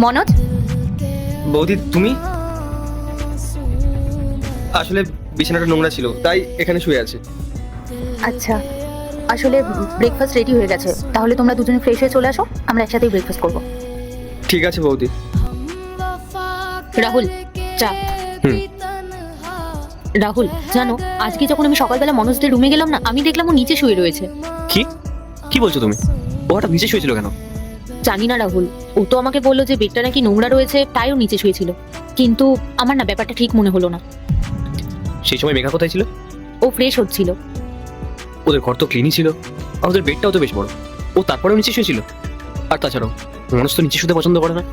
মনোজ, বৌদি তুমি? আসলে বিছানাটা নোংরা ছিল তাই এখানে শুয়ে আছি। আচ্ছা, আসলে ব্রেকফাস্ট রেডি হয়ে গেছে, তাহলে তোমরা দুজনে ফ্রেশ হয়ে চলে আসো, আমরা একসাথেই ব্রেকফাস্ট করব। ঠিক আছে বৌদি। রাহুল, চা। রাহুল, জানো আজকে যখন আমি সকালবেলা মনোজদের রুমে গেলাম না, আমি দেখলাম ও নিচে শুয়ে রয়েছে। কি কি বলছো তুমি? ও হঠাৎ নিচে শুয়েছিল কেন? জানি না রাহুল, ও তো আমাকে বললো যে বেডটা নাকি নোংরা রয়েছে, তাই ও নিচে শুয়েছিল। কিন্তু আমার না ব্যাপারটা ঠিক মনে হলো না। সেই সময় মেঘা কোথায় ছিল? ও ফ্রেশ হচ্ছিল। ওদের ঘর তো ক্লিনই ছিল, আর ওদের বেডটাও তো বেশ বড়। ও তারপরেও নিচে শুয়েছিল। আর তাছাড়াও মানুষ তো নিচে শুতে পছন্দ করে না।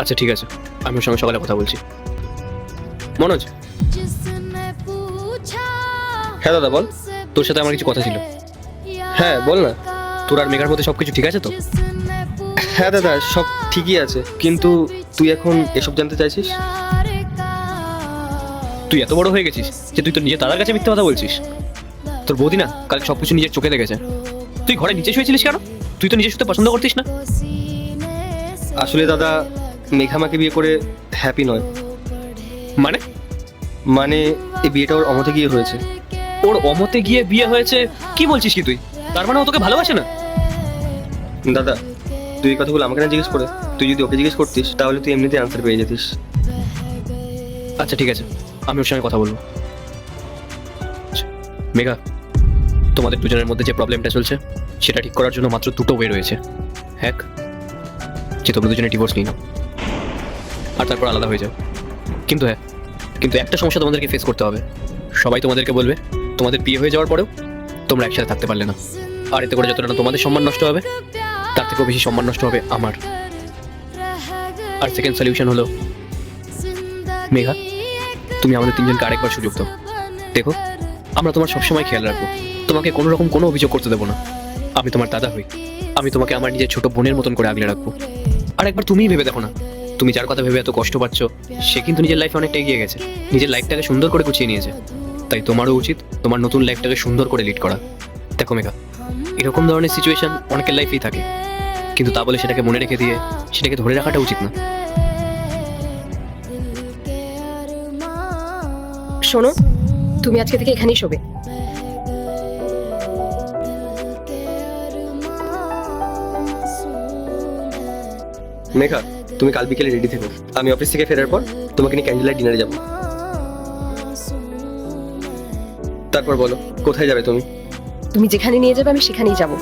আচ্ছা ঠিক আছে, আমি ওর সঙ্গে সকালে কথা বলছি। মনোজ। হ্যাঁ দাদা বল। তোর সাথে আমার কিছু কথা ছিল। হ্যাঁ বল না। তোর আর মেঘার মধ্যে সবকিছু ঠিক আছে তো? হ্যাঁ দাদা, সব ঠিকই আছে, কিন্তু তুই এখন এসব জানতে চাইছিস? তুই এত বড় হয়ে গেছিস যে তুই তোর নিজের দাদার কাছে মিথ্যে কথা বলছিস? তোর বৌদি না কালকে সবকিছু নিজের চোখে দেখেছে। তুই ঘরে নিচে শুয়েছিলিস কেন? তুই তো নিচে শুতে পছন্দ করতিস না। আসলে দাদা, মেঘা আমাকে বিয়ে করে হ্যাপি নয়। মানে? মানে এই বিয়েটা ওর অমতে গিয়ে হয়েছে। ওর অমতে গিয়ে বিয়ে হয়েছে? কি বলছিস কি তুই? তার মানে ও তোকে ভালোবাসে না? দাদা, তুই এই কথাগুলো আমাকে না জিজ্ঞেস করে, তুই যদি ওকে জিজ্ঞেস করতিস তাহলে তুই এমনিতেই আনসার পেয়ে যেতিস। আচ্ছা ঠিক আছে, আমি ওর সঙ্গে কথা বলবো। মেঘা, তোমাদের দুজনের মধ্যে যে প্রবলেমটা চলছে সেটা ঠিক করার জন্য মাত্র দুটো ওয়ে রয়েছে। এক, যে তোমরা দুজনে ডিভোর্স নিয়ে নাও আর তারপর আলাদা হয়ে যাও। কিন্তু একটা সমস্যা তোমাদেরকে ফেস করতে হবে। সবাই তোমাদেরকে বলবে তোমাদের বিয়ে হয়ে যাওয়ার পরেও তোমরা একসাথে থাকতে পারলে না। আর এতে করে যতটা না তোমাদের সম্মান নষ্ট হবে, তার থেকেও বেশি সম্মান নষ্ট হবে আমার। আর সেকেন্ড সলিউশন হলো, মেঘা, তুমি আমাদের তিনজনকে আরেকবার সুযোগ দাও। দেখো, আমরা তোমার সবসময় খেয়াল রাখবো, তোমাকে কোনো রকম কোনো অভিযোগ করতে দেবো না। আমি তোমার দাদা হই, আমি তোমাকে আমার নিজের ছোট বোনের মতন করে আগলে রাখবো। আর একবার তুমিই ভেবে দেখো না, তুমি যার কথা ভেবে এত কষ্ট পাচ্ছ, সে কিন্তু নিজের লাইফে অনেকটা এগিয়ে গেছে, নিজের লাইফটাকে সুন্দর করে গুছিয়ে নিয়েছে। তাই তোমারও উচিত তোমার নতুন লাইফটাকে সুন্দর করে লিড করা। দেখো মেঘা, এরকম ধরনের সিচুয়েশন অনেকের লাইফেই থাকে, কিন্তু তা বলে সেটাকে মনে রেখে দিয়ে সেটাকে ধরে রাখাটা উচিত না। শোনো, তুমি আজকে থেকে এখানেই শোবে। মেঘা, তুমি কাল বিকেলে রেডি থেকো, আমি অফিস থেকে ফেরার পর তোমাকে নিয়ে ক্যান্ডেল লাইট ডিনারে যাবো। তারপর বলো কোথায় যাবে তুমি? তুমি যেখানে নিয়ে যাবে আমি সেখানেই যাবো।